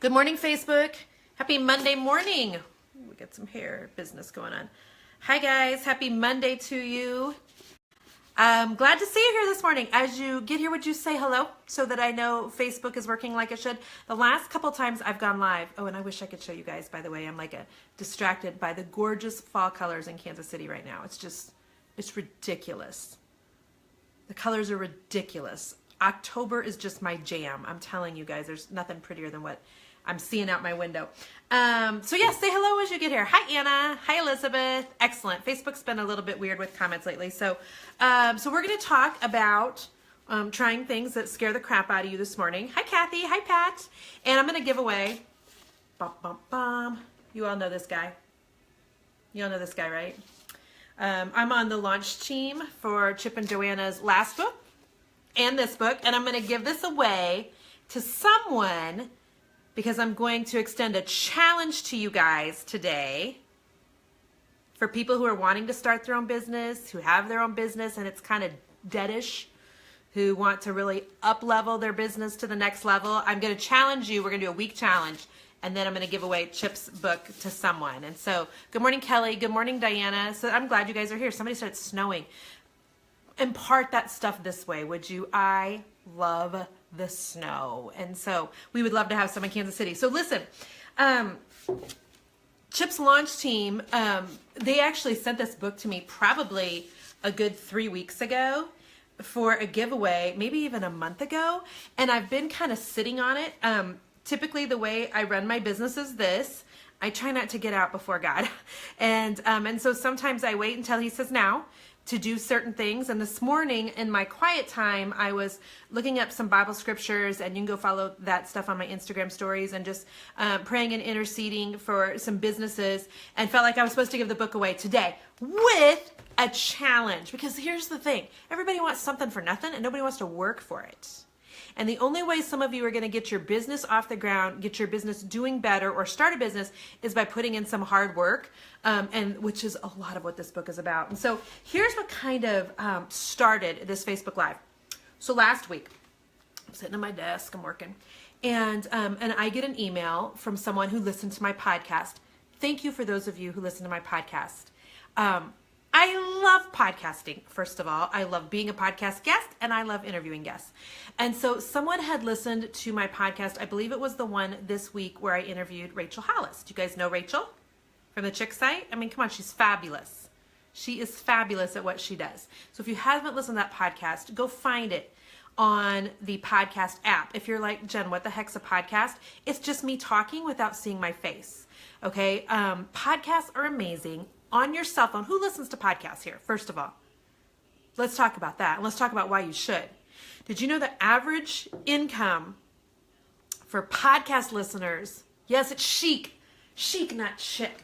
Good morning, Facebook. Happy Monday morning. We got some hair business going on. Hi, guys. Happy Monday to you. I'm glad to see you here this morning. As you get here, would you say hello so that I know Facebook is working like it should? The last couple times I've gone live. Oh, and I wish I could show you guys, by the way. I'm like distracted by the gorgeous fall colors in Kansas City right now. It's ridiculous. The colors are ridiculous. October is just my jam. I'm telling you guys, there's nothing prettier than what I'm seeing out my window. So yeah, say hello as you get here. Hi, Anna. Hi, Elizabeth. Excellent. Facebook's been a little bit weird with comments lately. So we're going to talk about trying things that scare the crap out of you this morning. Hi, Kathy. Hi, Pat. And I'm going to give away, bum, bum, bum. You all know this guy. You all know this guy, right? I'm on the launch team for Chip and Joanna's last book and this book, and I'm going to give this away to someone because I'm going to extend a challenge to you guys today for people who are wanting to start their own business, who have their own business and it's kind of deadish, who want to really up-level their business to the next level. I'm going to challenge you. We're going to do a week challenge, and then I'm going to give away Chip's book to someone. And so, good morning, Kelly. Good morning, Diana. So I'm glad you guys are here. Somebody said it's snowing. Impart that stuff this way, would you? I love the snow. And so we would love to have some in Kansas City. So listen, Chip's launch team, they actually sent this book to me probably a good 3 weeks ago for a giveaway, maybe even a month ago. And I've been kind of sitting on it. Typically the way I run my business is this. I try not to get out before God. And so sometimes I wait until he says now to do certain things. And this morning in my quiet time, I was looking up some Bible scriptures, and you can go follow that stuff on my Instagram stories, and just praying and interceding for some businesses, and felt like I was supposed to give the book away today with a challenge. Because here's the thing, everybody wants something for nothing and nobody wants to work for it. And the only way some of you are going to get your business off the ground, get your business doing better, or start a business is by putting in some hard work, and which is a lot of what this book is about. And so here's what kind of started this Facebook Live. So last week, I'm sitting at my desk, I'm working, and I get an email from someone who listened to my podcast. Thank you for those of you who listen to my podcast. I love podcasting, first of all. I love being a podcast guest, and I love interviewing guests. And so someone had listened to my podcast. I believe it was the one this week where I interviewed Rachel Hollis. Do you guys know Rachel from the Chick site? I mean, come on, she's fabulous. She is fabulous at what she does. So if you haven't listened to that podcast, go find it on the podcast app. If you're like, Jen, what the heck's a podcast? It's just me talking without seeing my face. Okay? Podcasts are amazing. On your cell phone. Who listens to podcasts here? First of all, let's talk about that. And let's talk about why you should. Did you know the average income for podcast listeners? Yes, it's chic. Chic, not chick.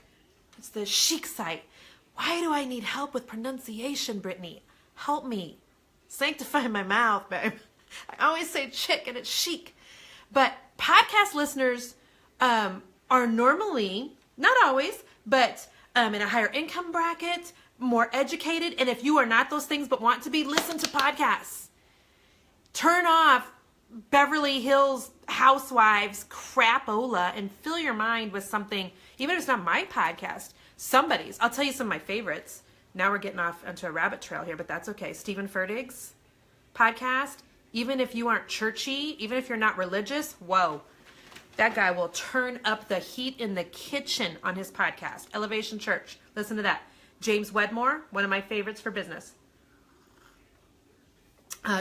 It's the chic site. Why do I need help with pronunciation, Brittany? Help me. Sanctify my mouth, babe. I always say chick and it's chic. But podcast listeners are normally, not always, but in a higher income bracket, more educated. And if you are not those things but want to be, listen to podcasts. Turn off Beverly Hills Housewives crapola and fill your mind with something, even if it's not my podcast, somebody's. I'll tell you some of my favorites. Now we're getting off onto a rabbit trail here, but that's okay. Stephen Furtick's podcast. Even if you aren't churchy, even if you're not religious, whoa. That guy will turn up the heat in the kitchen on his podcast. Elevation Church. Listen to that. James Wedmore, one of my favorites for business.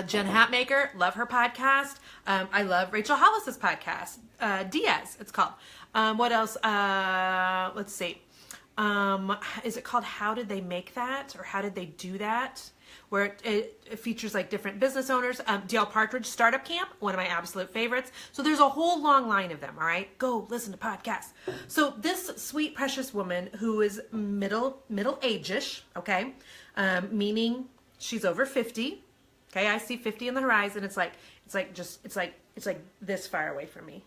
Jen Hatmaker, love her podcast. I love Rachel Hollis's podcast. Diaz, it's called. What else? Let's see. Is it called How Did They Make That? Or How Did They Do That? Where it features like different business owners. Dale Partridge Startup Camp, one of my absolute favorites. So there's a whole long line of them, all right? Go listen to podcasts. So this sweet, precious woman who is middle-age-ish, okay? Meaning she's over 50. Okay, I see 50 in the horizon. It's like this far away from me.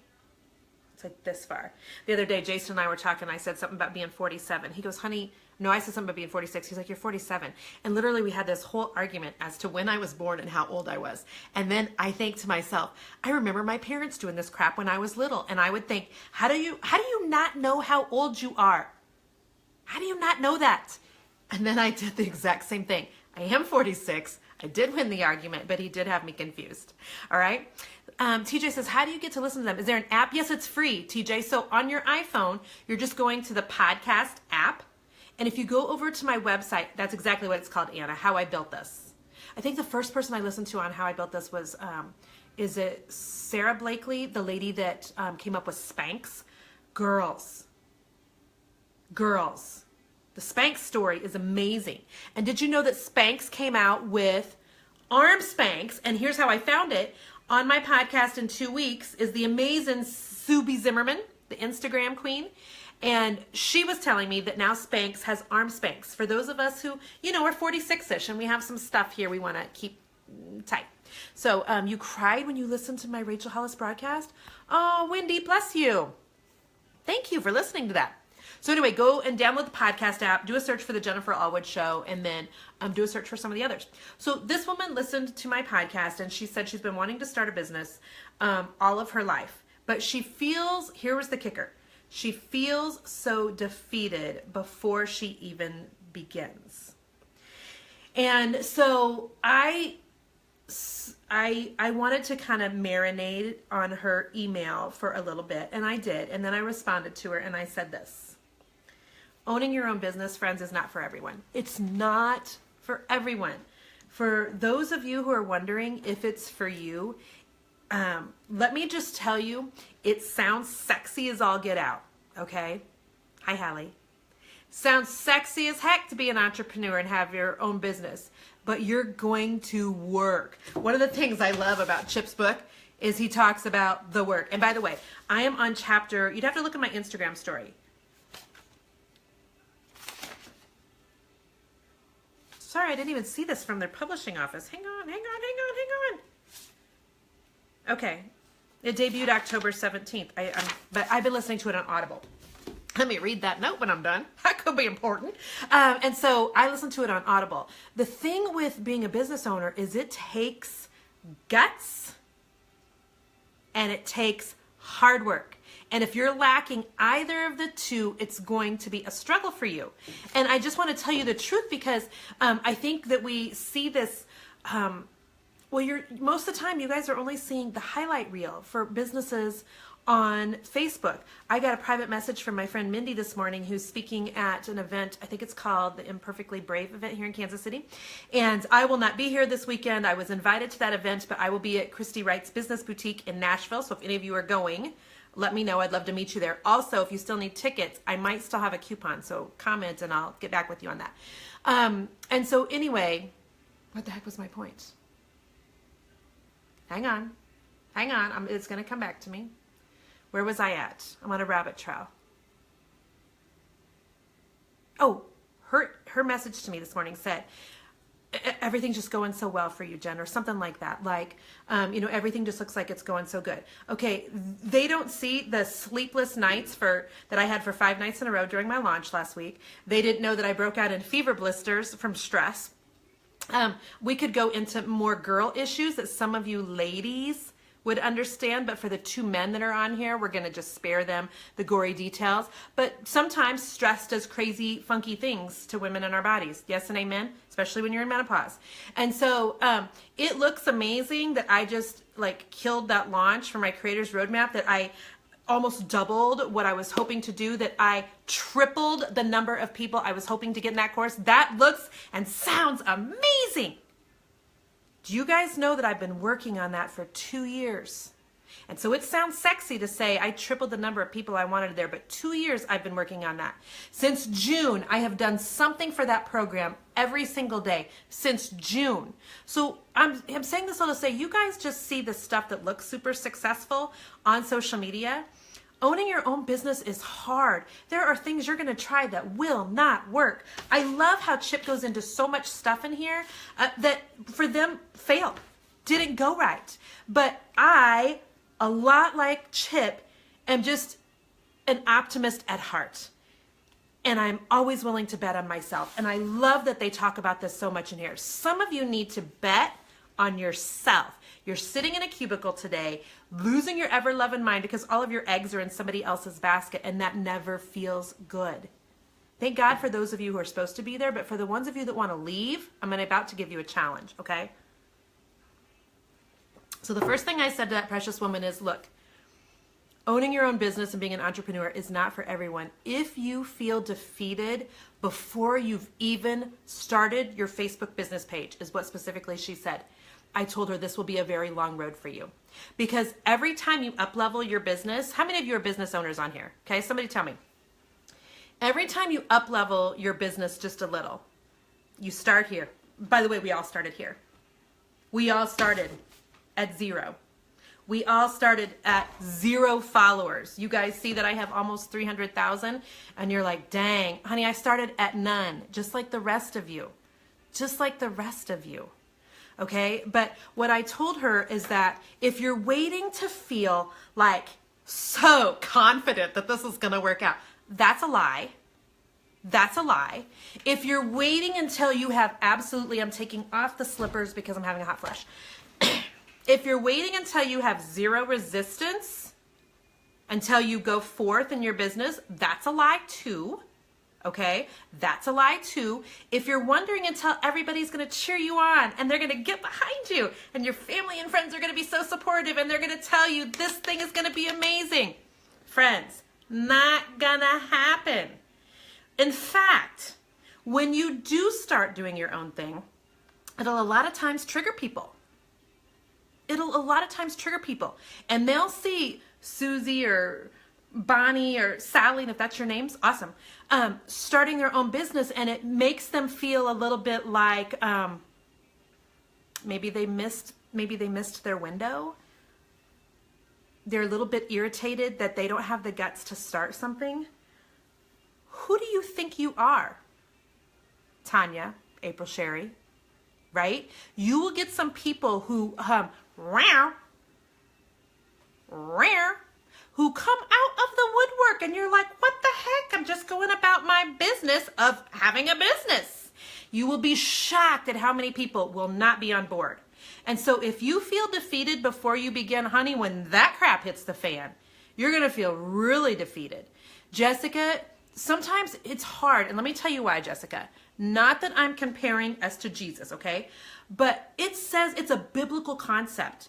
It's like this far. The other day, Jason and I were talking. I said something about being 47. He goes, honey, No, I said something about being 46. He's like, you're 47. And literally we had this whole argument as to when I was born and how old I was. And then I think to myself, I remember my parents doing this crap when I was little. And I would think, how do you not know how old you are? How do you not know that? And then I did the exact same thing. I am 46. I did win the argument, but he did have me confused. All right. TJ says, how do you get to listen to them? Is there an app? Yes, it's free, TJ. So on your iPhone, you're just going to the podcast app. And if you go over to my website, that's exactly what it's called, Anna, How I Built This. I think the first person I listened to on How I Built This was, is it Sarah Blakely, the lady that came up with Spanx? Girls. The Spanx story is amazing. And did you know that Spanx came out with arm Spanx? And here's how I found it. On my podcast in 2 weeks is the amazing Subi Zimmerman, the Instagram queen. And she was telling me that now Spanx has arm Spanx. For those of us who, are 46-ish and we have some stuff here we want to keep tight. So you cried when you listened to my Rachel Hollis broadcast? Oh, Wendy, bless you. Thank you for listening to that. So anyway, go and download the podcast app, do a search for the Jennifer Allwood Show, and then do a search for some of the others. So this woman listened to my podcast, and she said she's been wanting to start a business all of her life. But she feels, here was the kicker, she feels so defeated before she even begins. And so I wanted to kind of marinate on her email for a little bit, and I did. And then I responded to her, and I said this. Owning your own business, friends, is not for everyone. It's not for everyone. For those of you who are wondering if it's for you, let me just tell you, it sounds sexy as all get out, okay? Hi, Hallie. Sounds sexy as heck to be an entrepreneur and have your own business, but you're going to work. One of the things I love about Chip's book is he talks about the work. And by the way, I am on chapter, you'd have to look at my Instagram story. Sorry, I didn't even see this from their publishing office. Hang on. Okay. It debuted October 17th. But I've been listening to it on Audible. Let me read that note when I'm done. That could be important. And so I listened to it on Audible. The thing with being a business owner is it takes guts and it takes hard work. And if you're lacking either of the two, it's going to be a struggle for you. And I just want to tell you the truth because I think that we see this, most of the time you guys are only seeing the highlight reel for businesses on Facebook. I got a private message from my friend Mindy this morning who's speaking at an event, I think it's called the Imperfectly Brave event here in Kansas City. And I will not be here this weekend. I was invited to that event, but I will be at Christy Wright's Business Boutique in Nashville. So if any of you are going, let me know. I'd love to meet you there. Also, if you still need tickets, I might still have a coupon. So comment and I'll get back with you on that. And so anyway, what the heck was my point? Hang on. It's going to come back to me. Where was I at? I'm on a rabbit trail. Oh, her message to me this morning said, everything's just going so well for you, Jen, or something like that. Like, everything just looks like it's going so good. Okay, they don't see the sleepless nights that I had for 5 nights in a row during my launch last week. They didn't know that I broke out in fever blisters from stress. We could go into more girl issues that some of you ladies would understand, but for the 2 men that are on here, we're going to just spare them the gory details. But sometimes stress does crazy, funky things to women in our bodies. Yes and amen, especially when you're in menopause. And so it looks amazing that I just killed that launch for my Creators Roadmap, that I almost doubled what I was hoping to do, that I tripled the number of people I was hoping to get in that course. That looks and sounds amazing. Do you guys know that I've been working on that for 2 years? And so it sounds sexy to say I tripled the number of people I wanted there, but 2 years I've been working on that. Since June, I have done something for that program every single day since June. So I'm saying this all to say, you guys just see the stuff that looks super successful on social media. Owning your own business is hard. There are things you're going to try that will not work. I love how Chip goes into so much stuff in here that for them failed, didn't go right. But I, a lot like Chip, am just an optimist at heart. And I'm always willing to bet on myself. And I love that they talk about this so much in here. Some of you need to bet on yourself. You're sitting in a cubicle today, losing your ever-loving mind because all of your eggs are in somebody else's basket, and that never feels good. Thank God for those of you who are supposed to be there, but for the ones of you that want to leave, I'm about to give you a challenge, okay? So the first thing I said to that precious woman is, look, owning your own business and being an entrepreneur is not for everyone. If you feel defeated before you've even started your Facebook business page, is what specifically she said. I told her this will be a very long road for you. Because every time you up-level your business, how many of you are business owners on here? Okay, somebody tell me. Every time you up-level your business just a little, you start here. By the way, we all started here. We all started at 0. We all started at 0 followers. You guys see that I have almost 300,000 and you're like, dang, honey, I started at none, just like the rest of you. Just like the rest of you. Okay? But what I told her is that if you're waiting to feel like so confident that this is going to work out, that's a lie. That's a lie. If you're waiting until you have absolutely, I'm taking off the slippers because I'm having a hot flash. If you're waiting until you have 0 resistance, until you go forth in your business, that's a lie too. Okay? That's a lie too. If you're wondering until everybody's going to cheer you on and they're going to get behind you and your family and friends are going to be so supportive and they're going to tell you this thing is going to be amazing. Friends, not gonna happen. In fact, when you do start doing your own thing, it'll a lot of times trigger people. It'll a lot of times trigger people. And they'll see Susie or Bonnie or Sally, and if that's your names, awesome, starting their own business, and it makes them feel a little bit like maybe they missed their window. They're a little bit irritated that they don't have the guts to start something. Who do you think you are? Tanya, April Sherry, right? You will get some people who who come out of the woodwork and you're like, what the heck? I'm just going about my business of having a business. You will be shocked at how many people will not be on board. And so if you feel defeated before you begin, honey, when that crap hits the fan, you're going to feel really defeated. Jessica, sometimes it's hard. And let me tell you why, Jessica. Not that I'm comparing us to Jesus, okay? But it says it's a biblical concept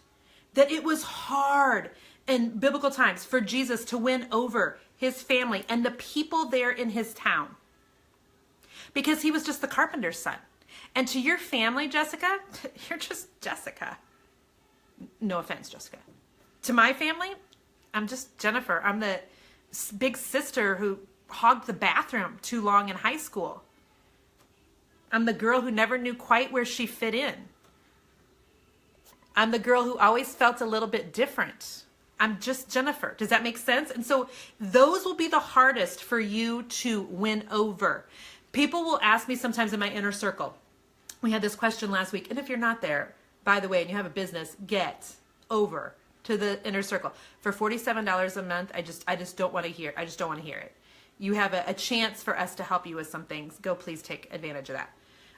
that it was hard in biblical times for Jesus to win over his family and the people there in his town because he was just the carpenter's son. And to your family, Jessica, you're just Jessica. No offense, Jessica. To my family, I'm just Jennifer. I'm the big sister who hogged the bathroom too long in high school. I'm the girl who never knew quite where she fit in. I'm the girl who always felt a little bit different. I'm just Jennifer. Does that make sense? And so those will be the hardest for you to win over. People will ask me sometimes in my inner circle. We had this question last week. And if you're not there, by the way, and you have a business, get over to the inner circle. For $47 a month, I just don't want to hear. I just don't want to hear it. You have a chance for us to help you with some things. Go please take advantage of that.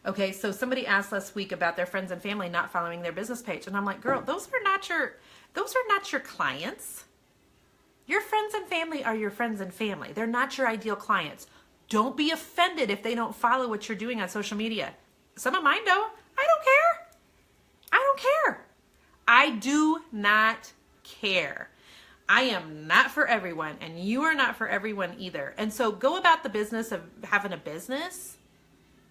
Okay, so somebody asked last week about their friends and family not following their business page. And I'm like, girl, those are not your clients. Your friends and family are your friends and family. They're not your ideal clients. Don't be offended if they don't follow what you're doing on social media. Some of mine don't. I don't care. I don't care. I do not care. I am not for everyone, and you are not for everyone either. And so go about the business of having a business,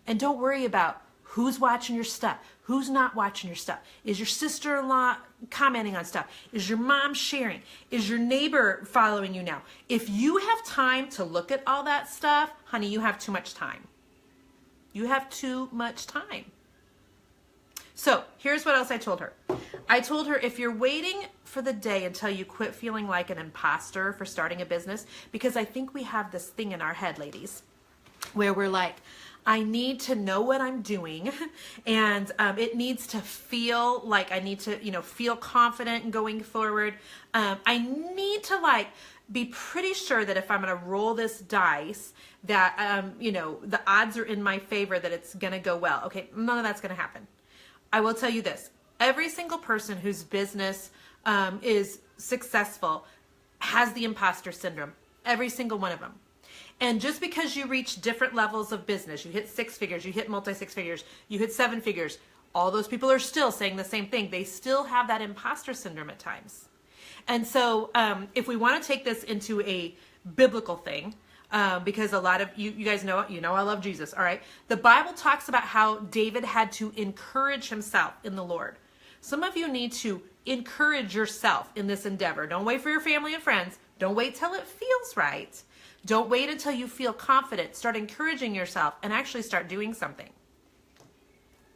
and don't worry about who's watching your stuff, who's not watching your stuff. Is your sister-in-law commenting on stuff? Is your mom sharing? Is your neighbor following you now? If you have time to look at all that stuff, honey, you have too much time. You have too much time. So here's what else I told her. I told her if you're waiting for the day until you quit feeling like an imposter for starting a business, because I think we have this thing in our head, ladies, where we're like, I need to know what I'm doing, and it needs to feel like I need to, feel confident in going forward. I need to be pretty sure that if I'm going to roll this dice, that, the odds are in my favor that it's going to go well. Okay, none of that's going to happen. I will tell you this. Every single person whose business is successful has the imposter syndrome. Every single one of them. And just because you reach different levels of business, you hit 6 figures, you hit multi-6 figures, you hit 7 figures, all those people are still saying the same thing. They still have that imposter syndrome at times. And so if we want to take this into a biblical thing, because a lot of you guys know, I love Jesus, all right? The Bible talks about how David had to encourage himself in the Lord. Some of you need to encourage yourself in this endeavor. Don't wait for your family and friends. Don't wait till it feels right. Don't wait until you feel confident. Start encouraging yourself and actually start doing something.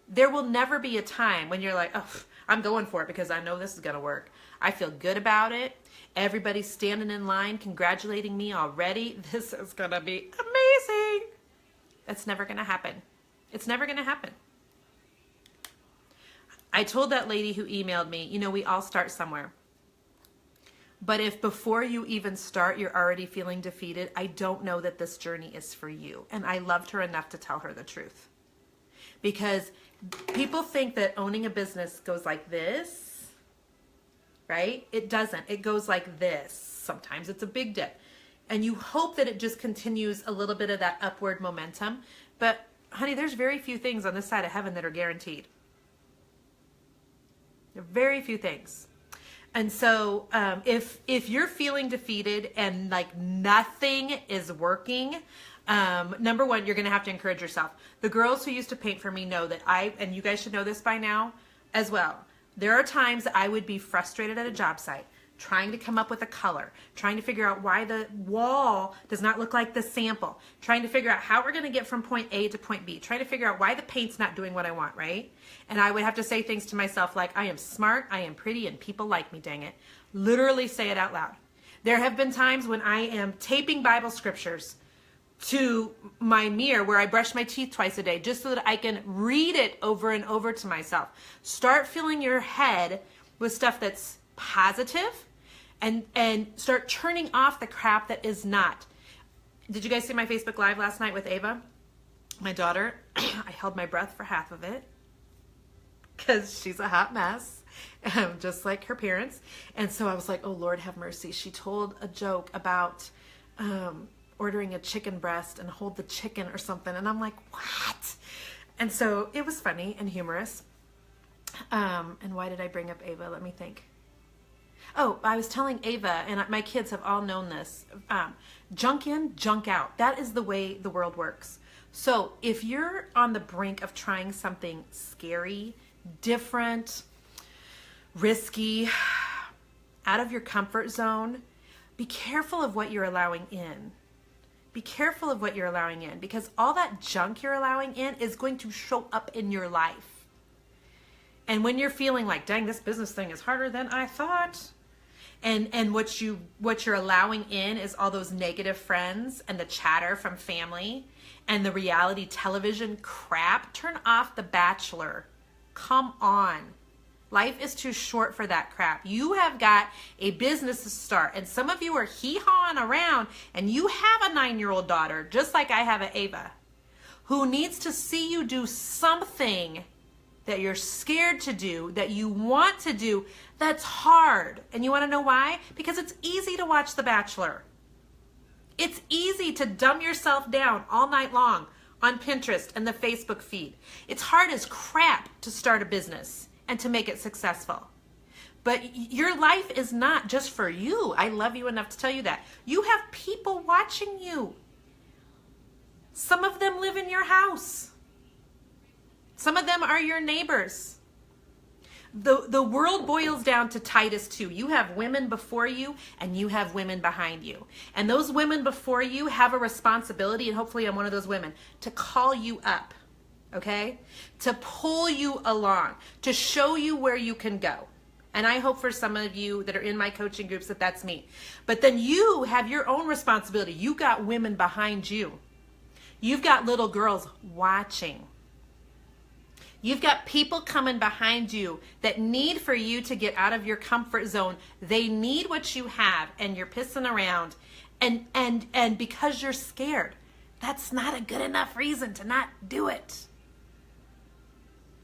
There will never be a time when you're like, oh, I'm going for it because I know this is going to work. I feel good about it. Everybody's standing in line congratulating me already. This is going to be amazing. That's never going to happen. It's never going to happen. I told that lady who emailed me, we all start somewhere. But if before you even start, you're already feeling defeated, I don't know that this journey is for you. And I loved her enough to tell her the truth. Because people think that owning a business goes like this, right? It doesn't. It goes like this. Sometimes it's a big dip. And you hope that it just continues a little bit of that upward momentum. But honey, there's very few things on this side of heaven that are guaranteed. There are very few things. And so if you're feeling defeated and nothing is working, number one, you're going to have to encourage yourself. The girls who used to paint for me know that and you guys should know this by now as well. There are times that I would be frustrated at a job site, trying to come up with a color, trying to figure out why the wall does not look like the sample, trying to figure out how we're going to get from point A to point B, trying to figure out why the paint's not doing what I want, right? And I would have to say things to myself like, I am smart, I am pretty, and people like me, dang it. Literally say it out loud. There have been times when I am taping Bible scriptures to my mirror where I brush my teeth twice a day just so that I can read it over and over to myself. Start filling your head with stuff that's positive and start turning off the crap that is not. Did you guys see my Facebook Live last night with Ava, my daughter? I held my breath for half of it because she's a hot mess, just like her parents. And so I was like, oh, Lord, have mercy. She told a joke about ordering a chicken breast and hold the chicken or something. And I'm like, what? And so it was funny and humorous. And why did I bring up Ava? Let me think. Oh, I was telling Ava, and my kids have all known this, junk in, junk out. That is the way the world works. So if you're on the brink of trying something scary, different, risky, out of your comfort zone, be careful of what you're allowing in. Be careful of what you're allowing in, because all that junk you're allowing in is going to show up in your life. And when you're feeling like, dang, this business thing is harder than I thought, and what you're allowing in is all those negative friends and the chatter from family and the reality television crap, turn off The Bachelor. Come on. Life is too short for that crap. You have got a business to start, and some of you are hee-hawing around, and you have a 9-year-old daughter, just like I have an Ava, who needs to see you do something that you're scared to do, that you want to do, that's hard. And you want to know why? Because it's easy to watch The Bachelor. It's easy to dumb yourself down all night long on Pinterest and the Facebook feed. It's hard as crap to start a business and to make it successful. But your life is not just for you. I love you enough to tell you that. You have people watching you. Some of them live in your house. Some of them are your neighbors. The world boils down to Titus 2. You have women before you and you have women behind you. And those women before you have a responsibility, and hopefully I'm one of those women, to call you up, okay? To pull you along, to show you where you can go. And I hope for some of you that are in my coaching groups that that's me. But then you have your own responsibility. You got women behind you. You've got little girls watching. You've got people coming behind you that need for you to get out of your comfort zone. They need what you have, and you're pissing around. And because you're scared, that's not a good enough reason to not do it.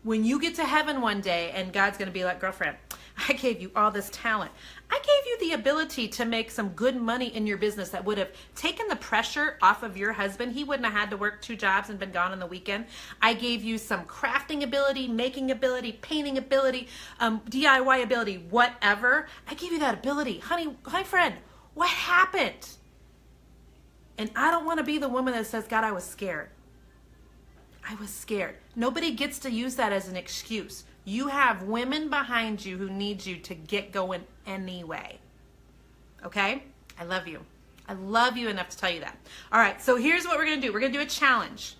When you get to heaven one day and God's going to be like, girlfriend, I gave you all this talent. I gave you the ability to make some good money in your business that would have taken the pressure off of your husband. He wouldn't have had to work 2 jobs and been gone on the weekend. I gave you some crafting ability, making ability, painting ability, DIY ability, whatever. I gave you that ability. Honey, hi friend, what happened? And I don't want to be the woman that says, God, I was scared. I was scared. Nobody gets to use that as an excuse. You have women behind you who need you to get going anyway. Okay? I love you. I love you enough to tell you that. All right, so here's what we're going to do. We're going to do a challenge.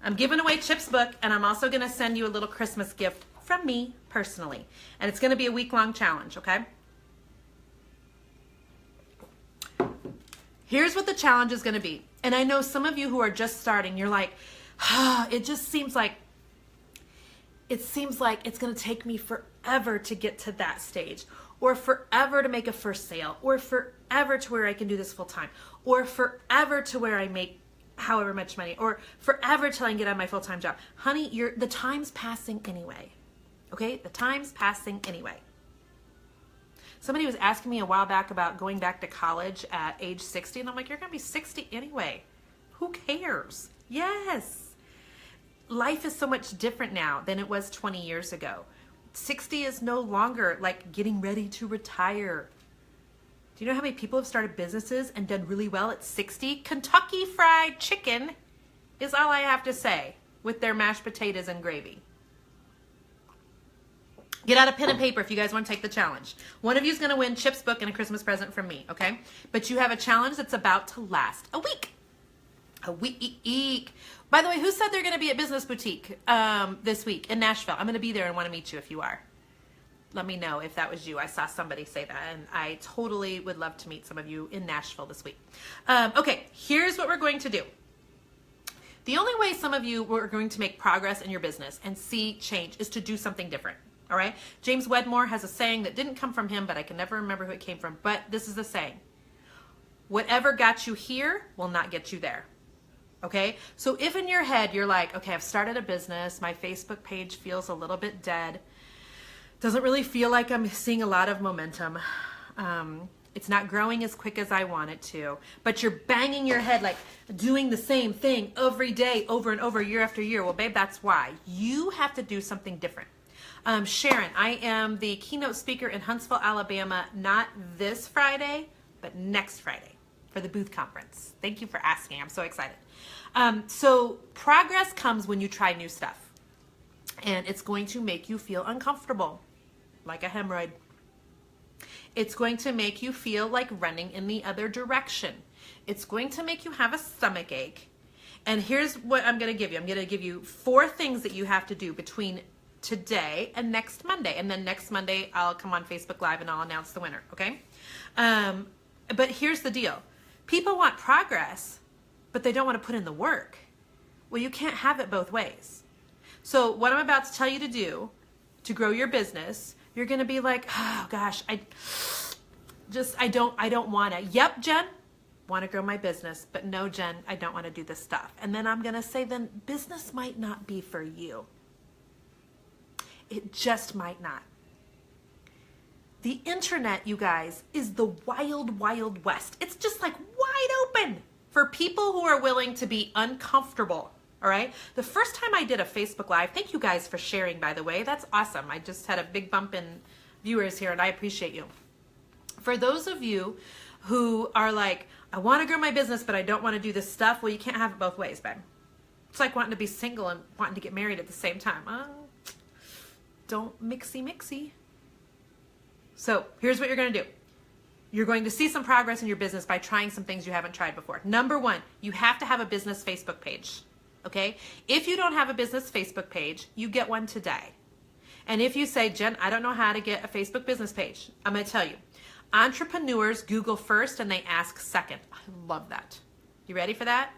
I'm giving away Chip's book, and I'm also going to send you a little Christmas gift from me personally. And it's going to be a week-long challenge, okay? Here's what the challenge is going to be. And I know some of you who are just starting, you're like, it seems like it's going to take me forever to get to that stage, or forever to make a first sale, or forever to where I can do this full time, or forever to where I make however much money, or forever till I can get out of my full-time job. Honey, the time's passing anyway. Okay? The time's passing anyway. Somebody was asking me a while back about going back to college at age 60, and I'm like, you're going to be 60 anyway. Who cares? Yes. Life is so much different now than it was 20 years ago. 60 is no longer like getting ready to retire. Do you know how many people have started businesses and done really well at 60? Kentucky Fried Chicken is all I have to say with their mashed potatoes and gravy. Get out a pen and paper if you guys want to take the challenge. One of you is going to win Chip's book and a Christmas present from me, okay? But you have a challenge that's about to last a week. A week. By the way, who said they're going to be at Business Boutique this week in Nashville? I'm going to be there and want to meet you if you are. Let me know if that was you. I saw somebody say that, and I totally would love to meet some of you in Nashville this week. Okay, here's what we're going to do. The only way some of you are going to make progress in your business and see change is to do something different. All right? James Wedmore has a saying that didn't come from him, but I can never remember who it came from. But this is the saying. Whatever got you here will not get you there. Okay? So if in your head you're like, okay, I've started a business. My Facebook page feels a little bit dead. Doesn't really feel like I'm seeing a lot of momentum. It's not growing as quick as I want it to. But you're banging your head like doing the same thing every day, over and over, year after year. Well, babe, that's why. You have to do something different. Sharon, I am the keynote speaker in Huntsville, Alabama, not this Friday, but next Friday for the booth conference. Thank you for asking. I'm so excited. So progress comes when you try new stuff, and it's going to make you feel uncomfortable, like a hemorrhoid. It's going to make you feel like running in the other direction. It's going to make you have a stomach ache. And here's what I'm going to give you. I'm going to give you 4 things that you have to do between today and next Monday. And then next Monday, I'll come on Facebook Live and I'll announce the winner, okay? But here's the deal. People want progress, but they don't want to put in the work. Well, you can't have it both ways. So what I'm about to tell you to do to grow your business, you're going to be like, oh gosh, I don't want to. Yep, Jen, want to grow my business, but no, Jen, I don't want to do this stuff. And then I'm going to say, then business might not be for you. It just might not. The internet, you guys, is the wild, wild west. It's just like wide open for people who are willing to be uncomfortable. All right. The first time I did a Facebook Live, thank you guys for sharing, by the way. That's awesome. I just had a big bump in viewers here, and I appreciate you. For those of you who are like, I want to grow my business, but I don't want to do this stuff. Well, you can't have it both ways, babe. It's like wanting to be single and wanting to get married at the same time. Don't mixy. So here's what you're going to do. You're going to see some progress in your business by trying some things you haven't tried before. Number 1, you have to have a business Facebook page. Okay? If you don't have a business Facebook page, you get one today. And if you say, Jen, I don't know how to get a Facebook business page, I'm going to tell you. Entrepreneurs Google first and they ask second. I love that. You ready for that?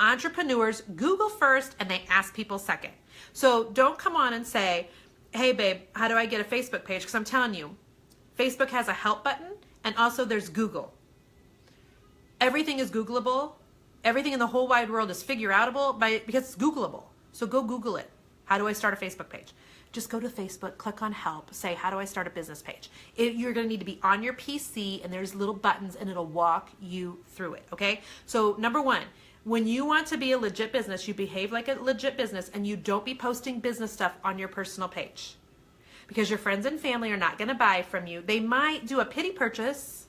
Entrepreneurs Google first and they ask people second. So don't come on and say, hey babe, how do I get a Facebook page? Because I'm telling you, Facebook has a help button and also there's Google. Everything is Googleable. Everything in the whole wide world is figure-outable because it's Googleable. So go Google it. How do I start a Facebook page? Just go to Facebook, click on help, say, how do I start a business page? You're going to need to be on your PC and there's little buttons and it'll walk you through it, okay? So number one, when you want to be a legit business, you behave like a legit business and you don't be posting business stuff on your personal page because your friends and family are not going to buy from you. They might do a pity purchase.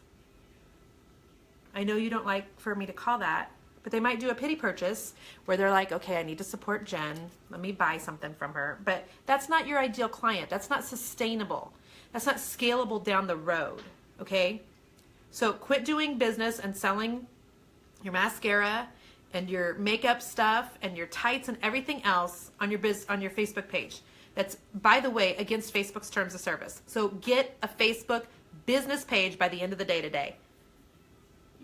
I know you don't like for me to call that, but they might do a pity purchase where they're like, okay, I need to support Jen. Let me buy something from her. But that's not your ideal client. That's not sustainable. That's not scalable down the road, okay? So quit doing business and selling your mascara and your makeup stuff and your tights and everything else on your Facebook page. That's, by the way, against Facebook's terms of service. So get a Facebook business page by the end of the day today.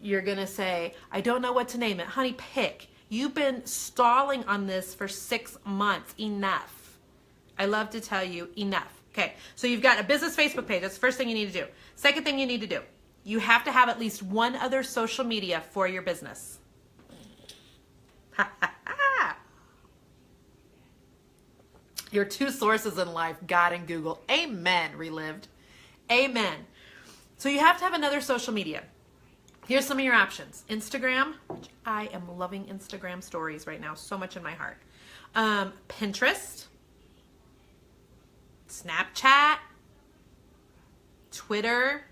You're going to say, I don't know what to name it. Honey, pick. You've been stalling on this for 6 months. Enough. I love to tell you, enough. Okay, so you've got a business Facebook page. That's the first thing you need to do. Second thing you need to do, you have to have at least one other social media for your business. Your two sources in life, God and Google. Amen, relived. Amen. So you have to have another social media. Here's some of your options. Instagram, which I am loving Instagram stories right now, so much in my heart. Pinterest, Snapchat, Twitter.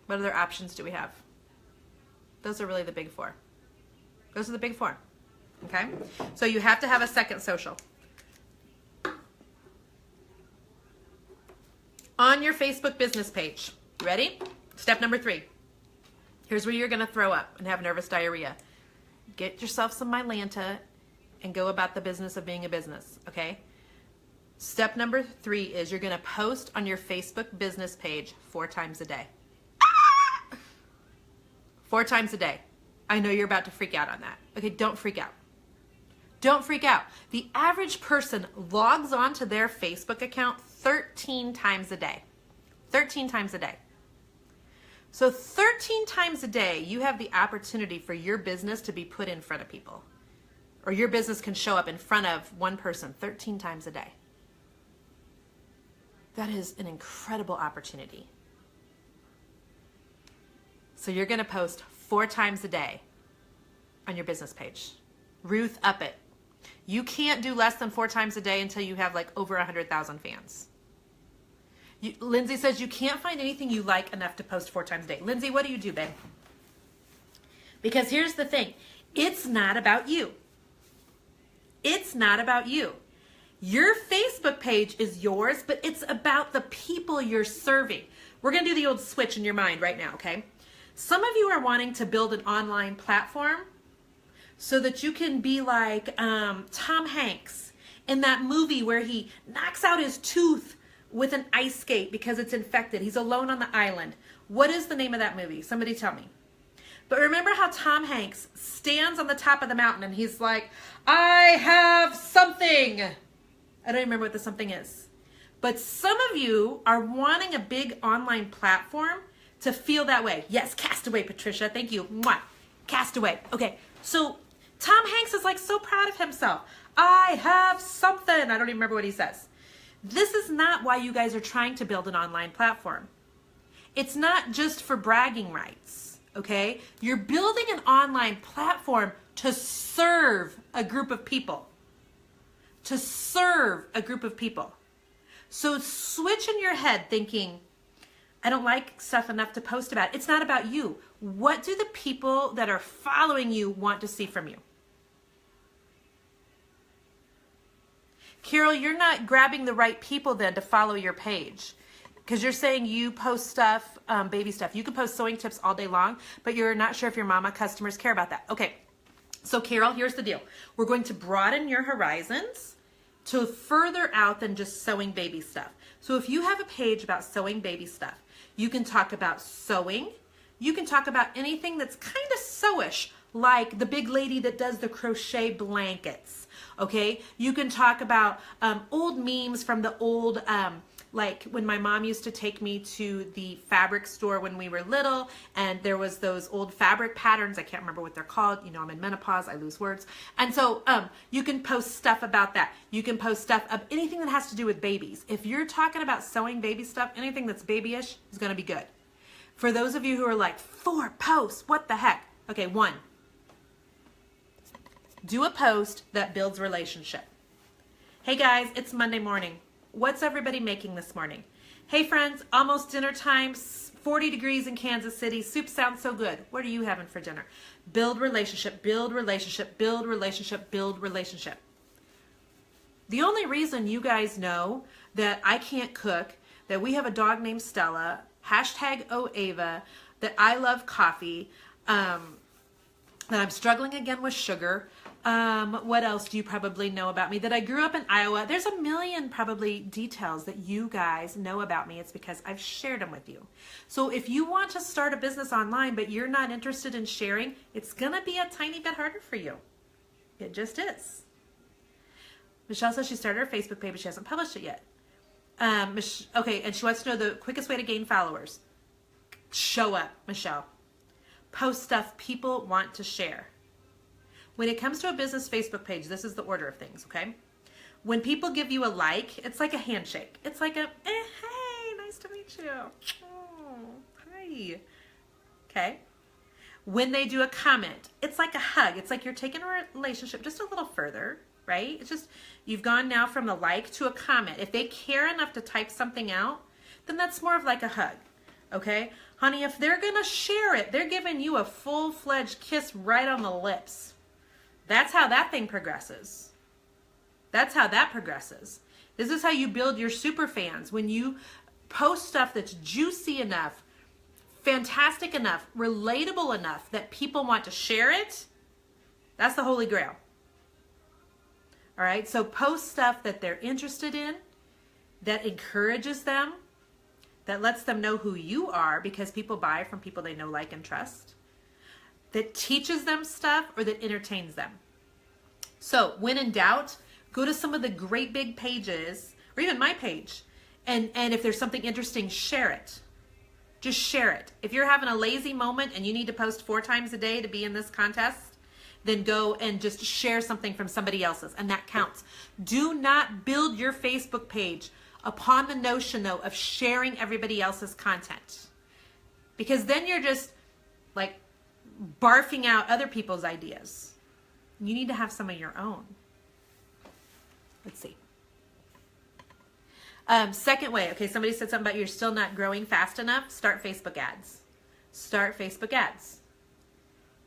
What other options do we have? Those are really the big four. Those are the big four. Okay? So you have to have a second social. On your Facebook business page. Ready? Step number 3. Here's where you're going to throw up and have nervous diarrhea. Get yourself some Mylanta and go about the business of being a business, okay? Step number 3 is you're going to post on your Facebook business page 4 times a day. 4 times a day. I know you're about to freak out on that. Okay, don't freak out. Don't freak out. The average person logs on to their Facebook account 13 times a day. 13 times a day. So 13 times a day, you have the opportunity for your business to be put in front of people. Or your business can show up in front of one person 13 times a day. That is an incredible opportunity. So you're going to post 4 times a day on your business page. Ruth, up it. You can't do less than 4 times a day until you have like over 100,000 fans. Lindsay says you can't find anything you like enough to post 4 times a day. Lindsay, what do you do, babe? Because here's the thing. It's not about you. It's not about you. Your Facebook page is yours, but it's about the people you're serving. We're going to do the old switch in your mind right now, okay? Some of you are wanting to build an online platform so that you can be like Tom Hanks in that movie where he knocks out his tooth with an ice skate because it's infected. He's alone on the island. What is the name of that movie? Somebody tell me. But remember how Tom Hanks stands on the top of the mountain and he's like, I have something. I don't remember what the something is. But some of you are wanting a big online platform to feel that way. Yes, Castaway, Patricia. Thank you. Mwah. Castaway. Okay, so Tom Hanks is like so proud of himself. I have something. I don't even remember what he says. This is not why you guys are trying to build an online platform. It's not just for bragging rights, okay? You're building an online platform to serve a group of people. To serve a group of people. So switch in your head thinking, I don't like stuff enough to post about. It's not about you. What do the people that are following you want to see from you? Carol, you're not grabbing the right people then to follow your page because you're saying you post stuff, baby stuff. You can post sewing tips all day long, but you're not sure if your mama customers care about that. Okay, so Carol, here's the deal. We're going to broaden your horizons to further out than just sewing baby stuff. So if you have a page about sewing baby stuff, you can talk about sewing. You can talk about anything that's kind of sewish, like the big lady that does the crochet blankets. Okay, you can talk about old memes from the old, like when my mom used to take me to the fabric store when we were little, and there was those old fabric patterns. I can't remember what they're called. You know, I'm in menopause, I lose words. And so you can post stuff about that. You can post stuff of anything that has to do with babies. If you're talking about sewing baby stuff, anything that's babyish is going to be good. For those of you who are like, 4 posts, what the heck? Okay, 1. Do a post that builds relationship. Hey guys, it's Monday morning. What's everybody making this morning? Hey friends, almost dinner time, 40 degrees in Kansas City. Soup sounds so good. What are you having for dinner? Build relationship, build relationship, build relationship, build relationship. The only reason you guys know that I can't cook, that we have a dog named Stella, #OAva, that I love coffee, that I'm struggling again with sugar. What else do you probably know about me? That I grew up in Iowa. There's a million probably details that you guys know about me. It's because I've shared them with you. So if you want to start a business online, but you're not interested in sharing, it's going to be a tiny bit harder for you. It just is. Michelle says she started her Facebook page, but she hasn't published it yet. Okay, and she wants to know the quickest way to gain followers. Show up, Michelle. Post stuff people want to share. When it comes to a business Facebook page, this is the order of things, okay? When people give you a like, it's like a handshake. It's like a, hey, nice to meet you. Oh, hi. Okay? When they do a comment, it's like a hug. It's like you're taking a relationship just a little further, right? It's just, you've gone now from a like to a comment. If they care enough to type something out, then that's more of like a hug, okay? Honey, if they're gonna share it, they're giving you a full-fledged kiss right on the lips. That's how that thing progresses. That's how that progresses. This is how you build your super fans. When you post stuff that's juicy enough, fantastic enough, relatable enough that people want to share it, that's the Holy Grail. All right, so post stuff that they're interested in, that encourages them, that lets them know who you are, because people buy from people they know, like, and trust, that teaches them stuff or that entertains them. So when in doubt, go to some of the great big pages, or even my page, and if there's something interesting, share it. Just share it. If you're having a lazy moment and you need to post 4 times a day to be in this contest, then go and just share something from somebody else's, and that counts. Do not build your Facebook page upon the notion, though, of sharing everybody else's content, because then you're just like barfing out other people's ideas. You need to have some of your own. Let's see. Second way, okay, somebody said something about you're still not growing fast enough. Start Facebook ads. Start Facebook ads.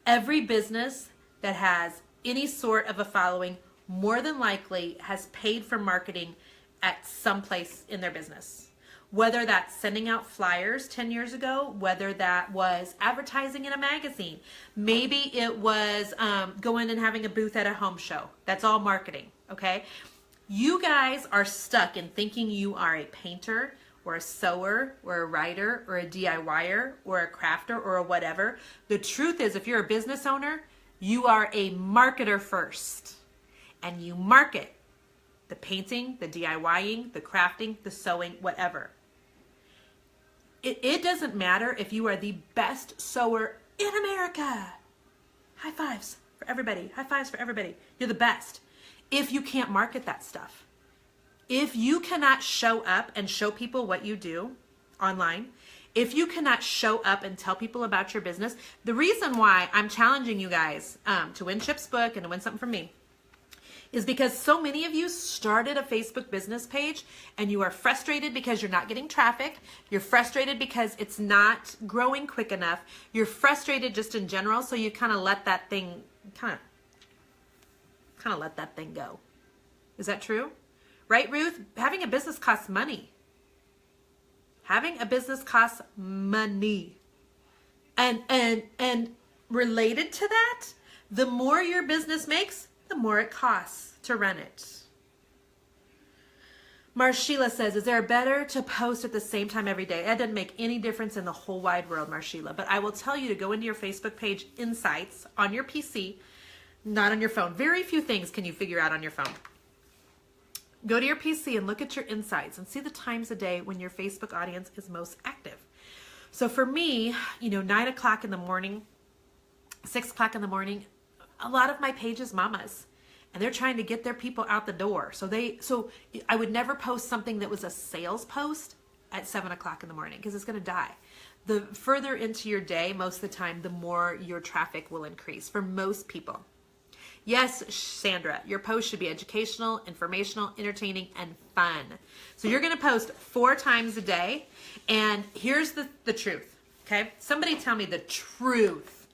Every business that has any sort of a following more than likely has paid for marketing at some place in their business. Whether that's sending out flyers 10 years ago, whether that was advertising in a magazine, maybe it was going and having a booth at a home show. That's all marketing, okay? You guys are stuck in thinking you are a painter or a sewer or a writer or a DIYer or a crafter or a whatever. The truth is, if you're a business owner, you are a marketer first, and you market the painting, the DIYing, the crafting, the sewing, whatever. It doesn't matter if you are the best sewer in America. High fives for everybody. High fives for everybody. You're the best. If you can't market that stuff, if you cannot show up and show people what you do online, if you cannot show up and tell people about your business, the reason why I'm challenging you guys to win Chip's book and to win something from me is because so many of you started a Facebook business page and you are frustrated because you're not getting traffic. You're frustrated because it's not growing quick enough. You're frustrated just in general, so you kind of let that thing let that thing go. Is that true? Right, Ruth? Having a business costs money. Having a business costs money. And related to that, the more your business makes, the more it costs to run it. Marshila says, is there better to post at the same time every day? That doesn't make any difference in the whole wide world, Marshila. But I will tell you to go into your Facebook page Insights on your PC, not on your phone. Very few things can you figure out on your phone. Go to your PC and look at your Insights and see the times a day when your Facebook audience is most active. So for me, 9 o'clock in the morning, 6 o'clock in the morning, a lot of my page is mamas. And they're trying to get their people out the door. So I would never post something that was a sales post at 7 o'clock in the morning because it's going to die. The further into your day, most of the time, the more your traffic will increase for most people. Yes, Sandra, your post should be educational, informational, entertaining, and fun. So you're going to post 4 times a day. And here's the truth, okay? Somebody tell me the truth.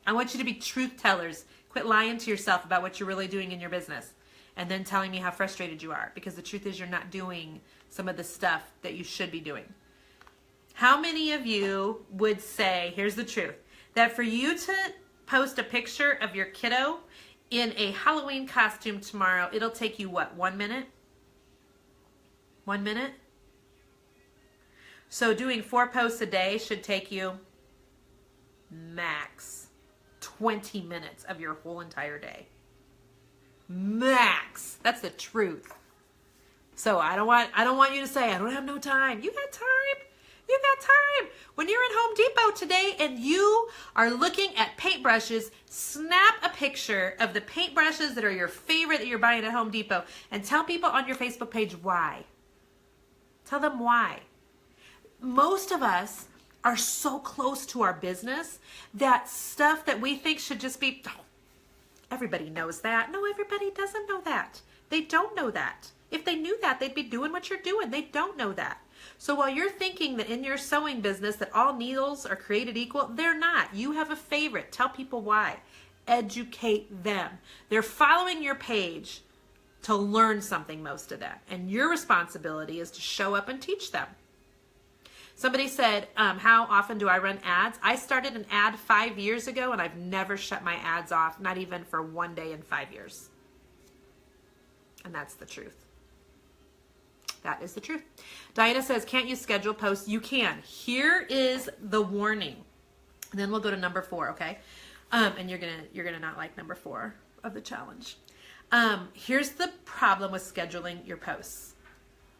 I want you to be truth tellers. Quit lying to yourself about what you're really doing in your business and then telling me how frustrated you are, because the truth is you're not doing some of the stuff that you should be doing. How many of you would say, here's the truth, that for you to post a picture of your kiddo in a Halloween costume tomorrow, it'll take you what, 1 minute? 1 minute? So doing 4 posts a day should take you max 20 minutes of your whole entire day. Max. That's the truth. So I don't want you to say, I don't have no time. You got time. You got time. When you're in Home Depot today and you are looking at paintbrushes, snap a picture of the paintbrushes that are your favorite that you're buying at Home Depot and tell people on your Facebook page why. Tell them why. Most of us are so close to our business that stuff that we think should just be, oh, everybody knows that. No, everybody doesn't know that. They don't know that. If they knew that, they'd be doing what you're doing. They don't know that. So while you're thinking that in your sewing business that all needles are created equal, they're not. You have a favorite. Tell people why. Educate them. They're following your page to learn something, most of them. And your responsibility is to show up and teach them. Somebody said, how often do I run ads? I started an ad 5 years ago and I've never shut my ads off, not even for 1 day in 5 years. And that's the truth. That is the truth. Diana says, can't you schedule posts? You can. Here is the warning. And then we'll go to number 4, okay? And you're gonna not like number 4 of the challenge. Here's the problem with scheduling your posts.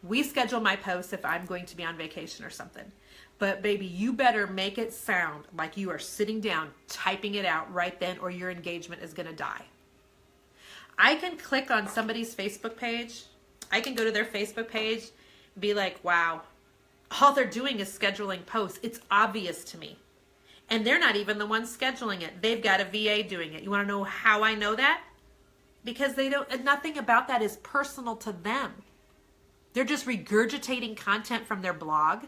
We schedule my posts if I'm going to be on vacation or something. But baby, you better make it sound like you are sitting down, typing it out right then, or your engagement is going to die. I can click on somebody's Facebook page. I can go to their Facebook page and be like, wow, all they're doing is scheduling posts. It's obvious to me. And they're not even the ones scheduling it. They've got a VA doing it. You want to know how I know that? Because nothing about that is personal to them. They're just regurgitating content from their blog.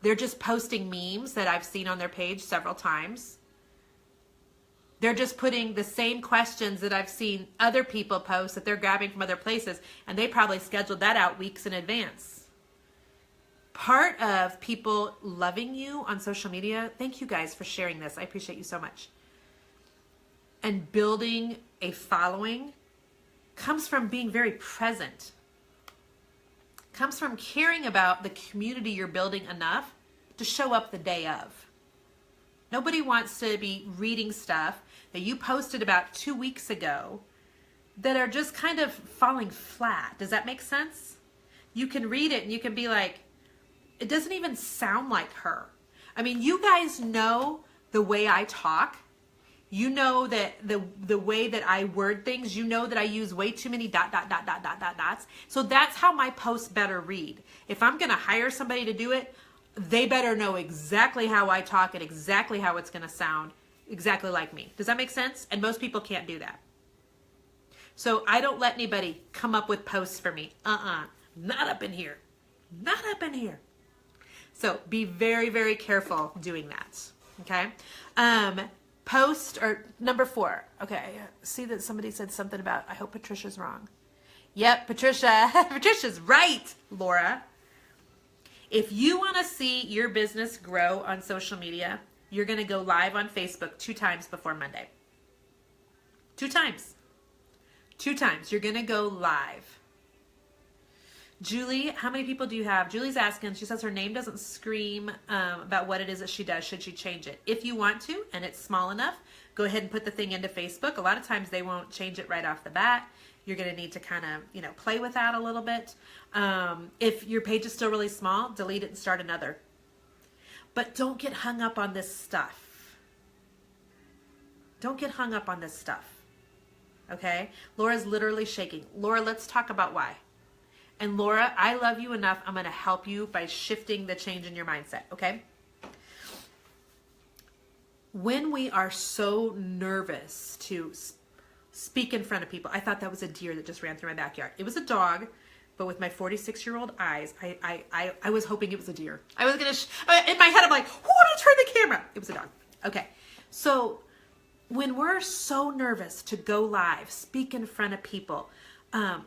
They're just posting memes that I've seen on their page several times. They're just putting the same questions that I've seen other people post that they're grabbing from other places, and they probably scheduled that out weeks in advance. Part of people loving you on social media, thank you guys for sharing this. I appreciate you so much. And building a following comes from being very present. Comes from caring about the community you're building enough to show up the day of. Nobody wants to be reading stuff that you posted about 2 weeks ago that are just kind of falling flat. Does that make sense? You can read it and you can be like, it doesn't even sound like her. I mean, you guys know the way I talk. You know that the way that I word things, you know that I use way too many dots. So that's how my posts better read. If I'm going to hire somebody to do it, they better know exactly how I talk and exactly how it's going to sound, exactly like me. Does that make sense? And most people can't do that. So I don't let anybody come up with posts for me. Not up in here. Not up in here. So be very, very careful doing that. Okay? Post, or number 4. Okay, see that somebody said something about, I hope Patricia's wrong. Yep, Patricia. Patricia's right, Laura. If you want to see your business grow on social media, you're going to go live on Facebook 2 times before Monday. 2 times. 2 times. You're going to go live. Julie, how many people do you have? Julie's asking. She says her name doesn't scream about what it is that she does. Should she change it? If you want to, and it's small enough, go ahead and put the thing into Facebook. A lot of times they won't change it right off the bat. You're going to need to kind of, play with that a little bit. If your page is still really small, delete it and start another. But don't get hung up on this stuff. Don't get hung up on this stuff. Okay? Laura's literally shaking. Laura, let's talk about why. And Laura, I love you enough. I'm going to help you by shifting the change in your mindset, okay? When we are so nervous to speak in front of people, I thought that was a deer that just ran through my backyard. It was a dog, but with my 46-year-old eyes, I was hoping it was a deer. I was going to, in my head, I'm like, who want to turn the camera? It was a dog. Okay, so when we're so nervous to go live, speak in front of people,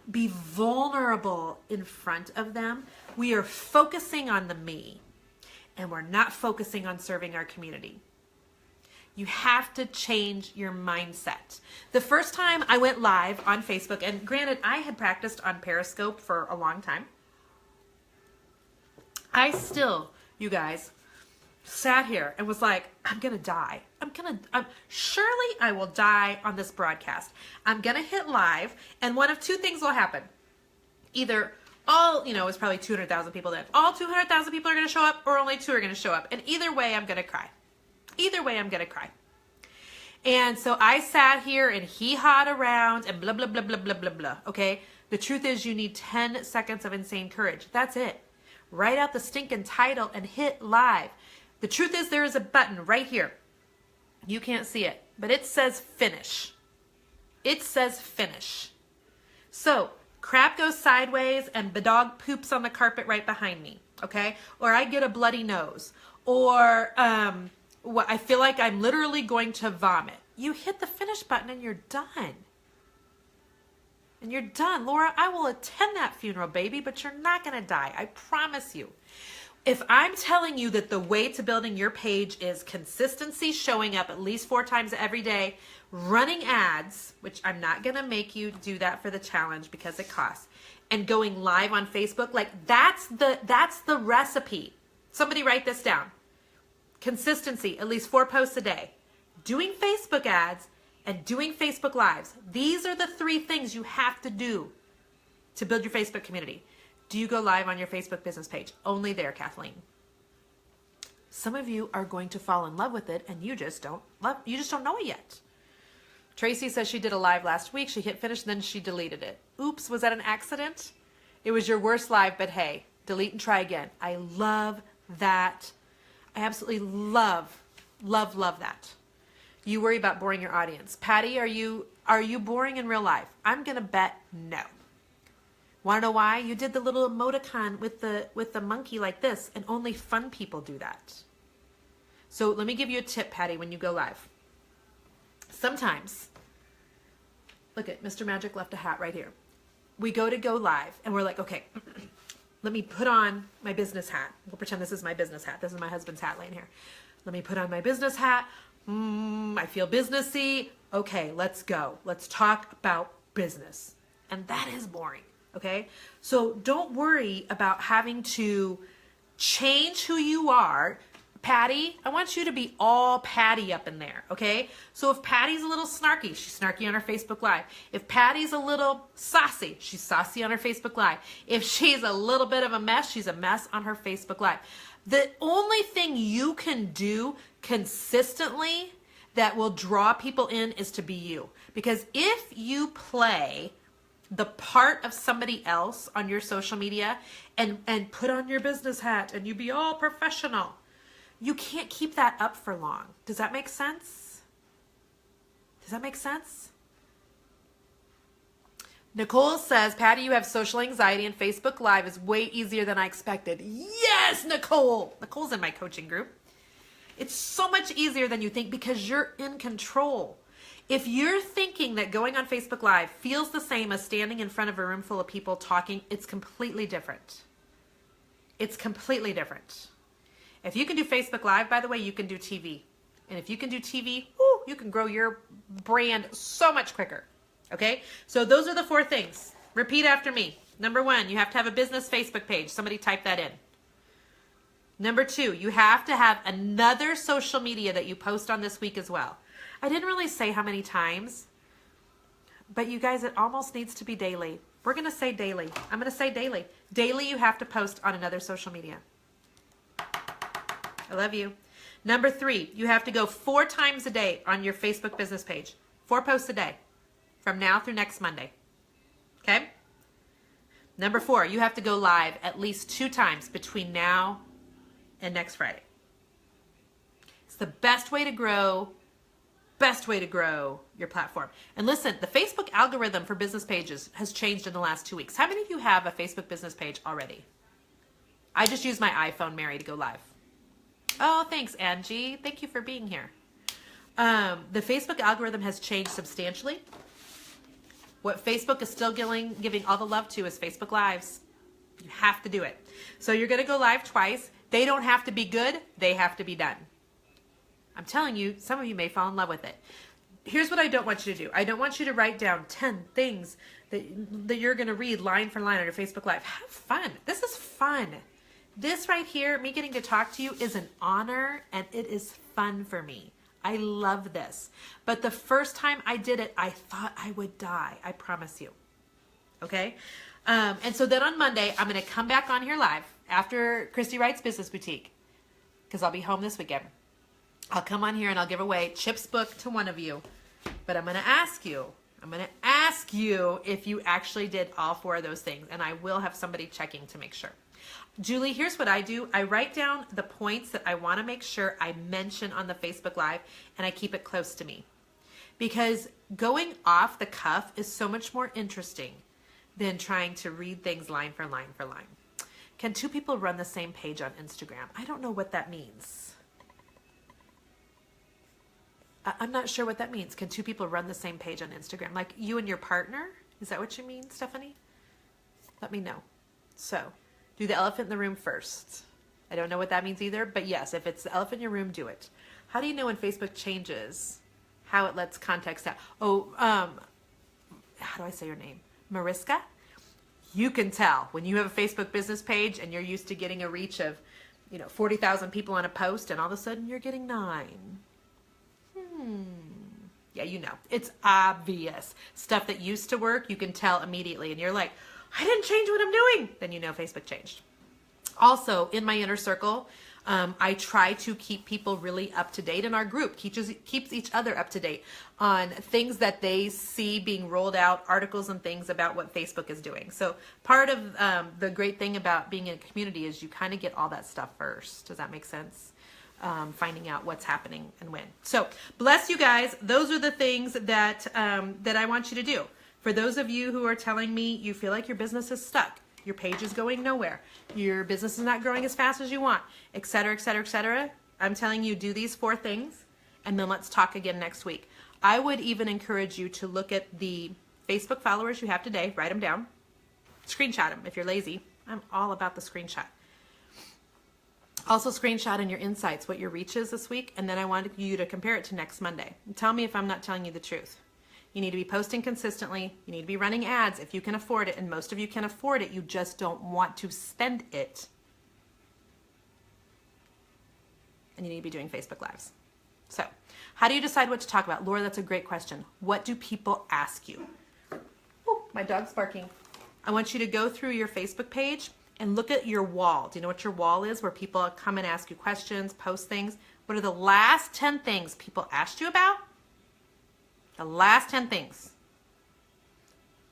be vulnerable in front of them, we are focusing on the me, and we're not focusing on serving our community. You have to change your mindset. The first time I went live on Facebook, and granted, I had practiced on Periscope for a long time, I still, you guys, sat here and was like, I'm going to die. Surely I will die on this broadcast. I'm going to hit live, and one of two things will happen. Either it was probably 200,000 people then. All 200,000 people are going to show up, or only 2 are going to show up. And either way, I'm going to cry. Either way, I'm going to cry. And so I sat here and hee-hawed around and blah, blah, blah, blah, blah, blah, blah. Okay? The truth is you need 10 seconds of insane courage. That's it. Write out the stinking title and hit live. The truth is there is a button right here. You can't see it, but it says finish. It says finish. So crap goes sideways and the dog poops on the carpet right behind me, okay? Or I get a bloody nose, or I feel like I'm literally going to vomit. You hit the finish button and you're done. And you're done. Laura, I will attend that funeral, baby, but you're not going to die. I promise you. If I'm telling you that the way to building your page is consistency, showing up at least 4 times every day, running ads, which I'm not going to make you do that for the challenge because it costs, and going live on Facebook, like that's the recipe. Somebody write this down. Consistency, at least 4 posts a day, doing Facebook ads, and doing Facebook Lives. These are the 3 things you have to do to build your Facebook community. Do you go live on your Facebook business page? Only there, Kathleen. Some of you are going to fall in love with it and you just don't know it yet. Tracy says she did a live last week. She hit finish, then she deleted it. Oops, was that an accident? It was your worst live, but hey, delete and try again. I love that. I absolutely love that. You worry about boring your audience. Patty, are you boring in real life? I'm going to bet no. Want to know why? You did the little emoticon with the monkey like this, and only fun people do that. So let me give you a tip, Patty, when you go live. Sometimes, look at Mr. Magic left a hat right here. We go live, and we're like, okay, let me put on my business hat. We'll pretend this is my business hat. This is my husband's hat laying here. Let me put on my business hat. I feel businessy. Okay, let's go. Let's talk about business. And that is boring. Okay, so don't worry about having to change who you are. Patty, I want you to be all Patty up in there, okay? So if Patty's a little snarky, she's snarky on her Facebook Live. If Patty's a little saucy, she's saucy on her Facebook Live. If she's a little bit of a mess, she's a mess on her Facebook Live. The only thing you can do consistently that will draw people in is to be you. Because if you play the part of somebody else on your social media and put on your business hat and you be all professional, you can't keep that up for long. Does that make sense? Does that make sense? Nicole says, Patty, you have social anxiety and Facebook Live is way easier than I expected. Yes, Nicole. Nicole's in my coaching group. It's so much easier than you think because you're in control. If you're thinking that going on Facebook Live feels the same as standing in front of a room full of people talking, it's completely different. It's completely different. If you can do Facebook Live, by the way, you can do TV. And if you can do TV, you can grow your brand so much quicker. Okay? So those are the 4 things. Repeat after me. Number 1, you have to have a business Facebook page. Somebody type that in. Number 2, you have to have another social media that you post on this week as well. I didn't really say how many times, but you guys, it almost needs to be daily. We're going to say daily. I'm going to say daily. Daily, you have to post on another social media. I love you. Number 3, you have to go 4 times a day on your Facebook business page. 4 posts a day from now through next Monday. Okay? Number 4, you have to go live at least 2 times between now and next Friday. It's the best way to grow your platform. And listen, the Facebook algorithm for business pages has changed in the last 2 weeks. How many of you have a Facebook business page already? I just used my iPhone, Mary, to go live. Oh, thanks, Angie. Thank you for being here. The Facebook algorithm has changed substantially. What Facebook is still giving all the love to is Facebook Lives. You have to do it. So you're going to go live twice. They don't have to be good. They have to be done. I'm telling you, some of you may fall in love with it. Here's what I don't want you to do. I don't want you to write down 10 things that you're going to read line for line on your Facebook Live. Have fun. This is fun. This right here, me getting to talk to you, is an honor, and it is fun for me. I love this. But the first time I did it, I thought I would die. I promise you. Okay? And so then on Monday, I'm going to come back on here live after Christy Wright's Business Boutique, because I'll be home this weekend. I'll come on here and I'll give away Chip's book to one of you. But I'm going to ask you if you actually did all 4 of those things. And I will have somebody checking to make sure. Julie, here's what I do. I write down the points that I want to make sure I mention on the Facebook Live, and I keep it close to me. Because going off the cuff is so much more interesting than trying to read things line for line for line. Can 2 people run the same page on Instagram? I don't know what that means. I'm not sure what that means. Can 2 people run the same page on Instagram? Like you and your partner? Is that what you mean, Stephanie? Let me know. So, do the elephant in the room first. I don't know what that means either, but yes, if it's the elephant in your room, do it. How do you know when Facebook changes how it lets context out? Oh, how do I say your name? Mariska? You can tell when you have a Facebook business page and you're used to getting a reach of, 40,000 people on a post, and all of a sudden you're getting 9. Yeah, it's obvious. Stuff that used to work, you can tell immediately, and you're like, I didn't change what I'm doing. Then you know Facebook changed. Also, in my inner circle, I try to keep people really up to date in our group, keeps each other up to date on things that they see being rolled out, articles and things about what Facebook is doing. So part of the great thing about being in a community is you kind of get all that stuff first. Does that make sense? Finding out what's happening and when. So bless you guys. Those are the things that I want you to do. For those of you who are telling me you feel like your business is stuck, your page is going nowhere, your business is not growing as fast as you want, etc., etc., etc., I'm telling you, do these 4 things, and then let's talk again next week. I would even encourage you to look at the Facebook followers you have today, write them down, screenshot them if you're lazy. I'm all about the screenshot. Also screenshot in your insights what your reach is this week, and then I want you to compare it to next Monday. Tell me if I'm not telling you the truth. You need to be posting consistently. You need to be running ads if you can afford it, and most of you can afford it. You just don't want to spend it. And you need to be doing Facebook Lives. So, how do you decide what to talk about? Laura, that's a great question. What do people ask you? Oh, my dog's barking. I want you to go through your Facebook page and look at your wall. Do you know what your wall is, where people come and ask you questions, post things? What are the last 10 things people asked you about? The last 10 things.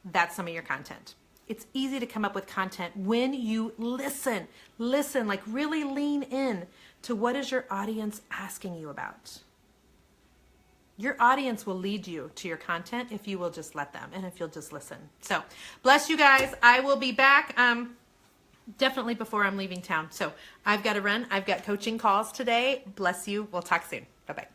That's some of your content. It's easy to come up with content when you listen, like really lean in to what is your audience asking you about. Your audience will lead you to your content if you will just let them, and if you'll just listen. So bless you guys. I will be back definitely before I'm leaving town. So I've got to run. I've got coaching calls today. Bless you. We'll talk soon. Bye-bye.